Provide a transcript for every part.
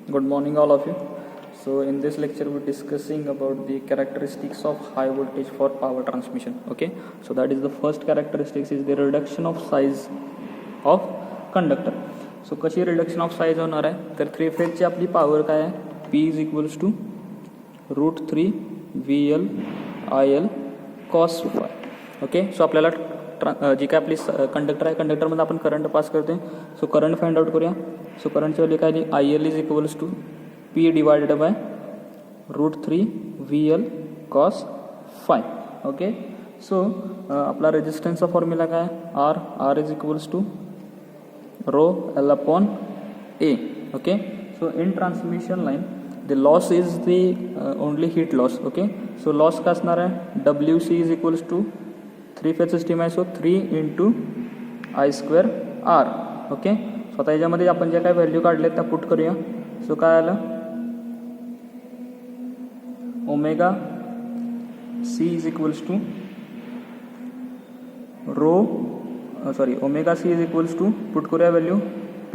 Good morning, all of you. So, in this lecture, we're discussing about the characteristics of high voltage for power transmission. Okay, so that is the first characteristics is the reduction of size of conductor. So, कशी reduction of size होणार आहे तर 3 फेजची आपली power काय आहे P is equals to √3 VL IL cos phi. Okay, so आपल्याला जी काय आपली कंडक्टर आहे कंडक्टरमध्ये आपण करंट पास करते. सो करंट फाइंड आउट करूया. सो करंटची व्हॅल्यू काय आली IL is equals to P divided by √3 VL cos phi. Okay, so आपला रेजिस्टन्सचा फॉर्म्युला काय R is equals to rho L upon A. Okay, so in transmission line the loss is the only heat loss. okay, so loss का असणार आहे WC is equals to 3 phase system आहे. So 3 into I² R. Okay, so आता याच्यामध्ये आपण जे काय value काढले त्या पुट करूया. सो काय आलं omega C is equals to rho omega C is equals to put करूया value P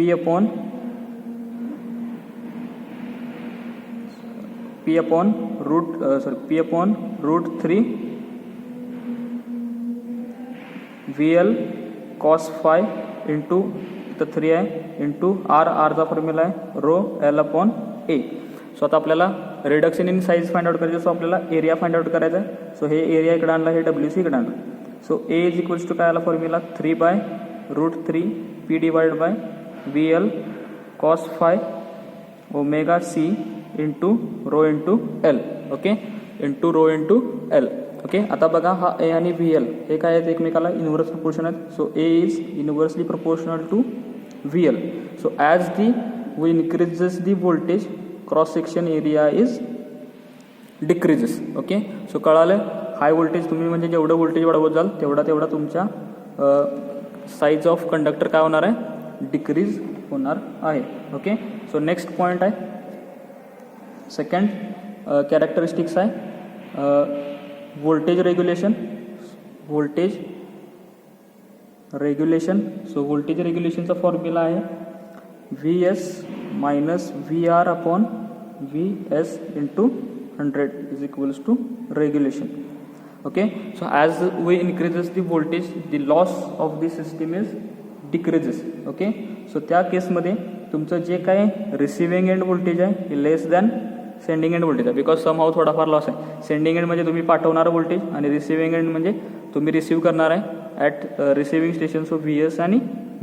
upon √3 VL cos phi into इथं 3 आहे इंटू आरचा फॉर्म्युला आहे rho L upon A. So आता आपल्याला reduction in size find out करायचं. So आपल्याला area find out करायचा आहे. सो हे एरिया इकडे आणला, हे WC इकडे आणलं. So A is equals to काय आला formula 3/√3 P divide by VL cos phi omega C into rho into L. Okay, into rho into L. Okay, आता बघा हा A आणि VL हे काय आहेत एकमेकाला इनव्हर्स प्रपोर्शन आहेत. So A is inversely proportional to VL. So as we increases the voltage cross section area is decreases. Okay, so कळालं हाय व्होल्टेज तुम्ही म्हणजे जेवढं व्होल्टेज वाढवत जाल तेवढा तुमच्या साईज ऑफ कंडक्टर काय होणार आहे डिक्रीज होणार आहे. ओके, सो नेक्स्ट पॉईंट आहे सेकंड कॅरेक्टरिस्टिक्स आहे व्होल्टेज रेग्युलेशन. सो व्होल्टेज रेग्युलेशनचा फॉर्म्युला आहे VS minus VR upon VS into 100 is equals to regulation. Okay, so as we increases the voltage the loss of the system is decreases. Okay, so त्या केसमध्ये तुमचं जे काय receiving end voltage आहे हे लेस than sending end voltage आहे. Because somehow थोडाफार loss आहे. सेंडिंग एंड म्हणजे तुम्ही पाठवणारं व्होल्टेज आणि रिसिव्हिंग एंड म्हणजे तुम्ही रिसिव्ह करणार आहे at receiving station. So VS आणि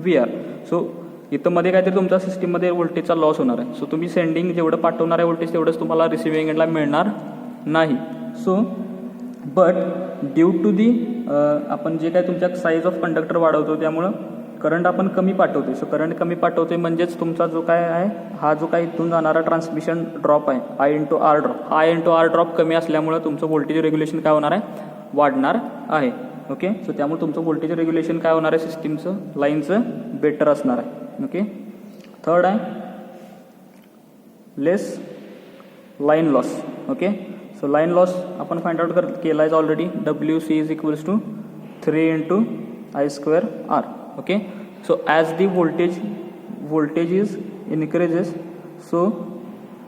VR. सो इथं मध्ये काहीतरी तुमच्या सिस्टीममध्ये व्होल्टेजचा लॉस होणार आहे. सो तुम्ही सेंडिंग जेवढं पाठवणार आहे व्होल्टेज तेवढंच तुम्हाला रिसिव्हिंग एंडला मिळणार नाही. So but due to the आपण जे काय तुमच्या साईज ऑफ कंडक्टर वाढवतो त्यामुळं करंट आपण कमी पाठवतो. सो करंट कमी पाठवते म्हणजेच तुमचा जो काय आहे हा जो काय इथून जाणारा ट्रान्समिशन ड्रॉप आहे I × R drop. I × R drop कमी असल्यामुळं तुमचं व्होल्टेज रेग्युलेशन काय होणार आहे वाढणार आहे. ओके, सो त्यामुळे तुमचं व्होल्टेज रेग्युलेशन काय होणार आहे सिस्टीमचं लाईनचं बेटर असणार आहे. ओके, थर्ड आहे less line loss. Okay, so line loss आपण फाइंड आउट केला आहे already WC is equals to 3 × I² R. Okay, so as the voltage is increases so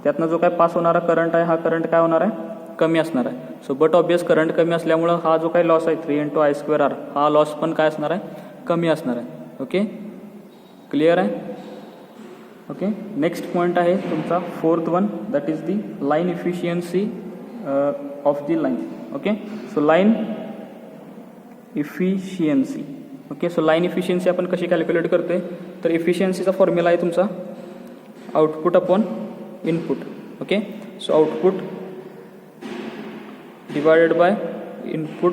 त्यातनं जो काय पास होणारा करंट आहे हा करंट काय होणार आहे कमी असणार आहे. सो बट ऑब्वियस करंट कमी असल्यामुळं हा जो काही लॉस आहे 3 × I² R हा लॉस पण काय असणार आहे कमी असणार आहे. ओके, क्लिअर आहे. ओके, नेक्स्ट पॉईंट आहे तुमचा fourth one that is the line efficiency of the line. Okay, so line efficiency. Okay, so line efficiency आपण कशी कॅल्क्युलेट करते तर इफिशियन्सीचा फॉर्म्युला आहे तुमचा output upon input. Okay, so output divided by input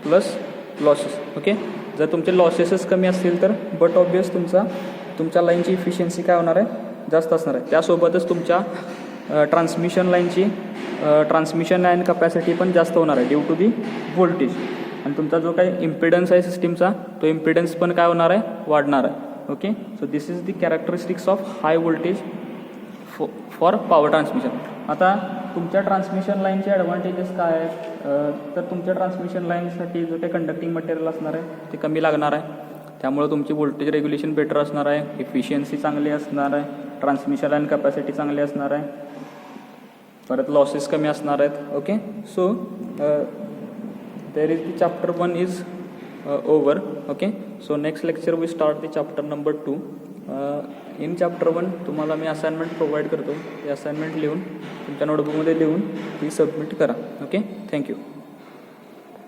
plus losses. Okay, जर तुमचे लॉसेसच कमी असतील तर बट ऑब्वियस तुमच्या लाईनची इफिशियन्सी काय होणार आहे जास्त असणार आहे. त्यासोबतच तुमच्या ट्रान्समिशन लाईन कपॅसिटी पण जास्त होणार आहे ड्यू टू दी व्होल्टेज. आणि तुमचा जो काही इम्पिडन्स आहे सिस्टीमचा तो इम्पिडन्स पण काय होणार आहे वाढणार आहे. Okay, so this is the characteristics of high voltage for power transmission. आता तुमच्या ट्रान्समिशन लाईनचे ॲडव्हान्टेजेस काय आहेत तर तुमच्या ट्रान्समिशन लाईनसाठी जो काही कंडक्टिंग मटेरियल असणार आहे ते कमी लागणार आहे. त्यामुळे तुमची व्होल्टेज रेग्युलेशन बेटर असणार आहे, एफिशियन्सी चांगली असणार आहे, ट्रान्समिशन लाईन कॅपॅसिटी चांगली असणार आहे, परत लॉसेस कमी असणार आहेत. Okay, so there is the chapter 1 is over. Okay, so next lecture we start the chapter number 2. In chapter 1 तुम्हाला मी असाइनमेंट प्रोव्हाइड करतो. ही असाइनमेंट लिहून तुमच्या नोटबुकमध्ये लिहून ती सबमिट करा. Okay, thank you.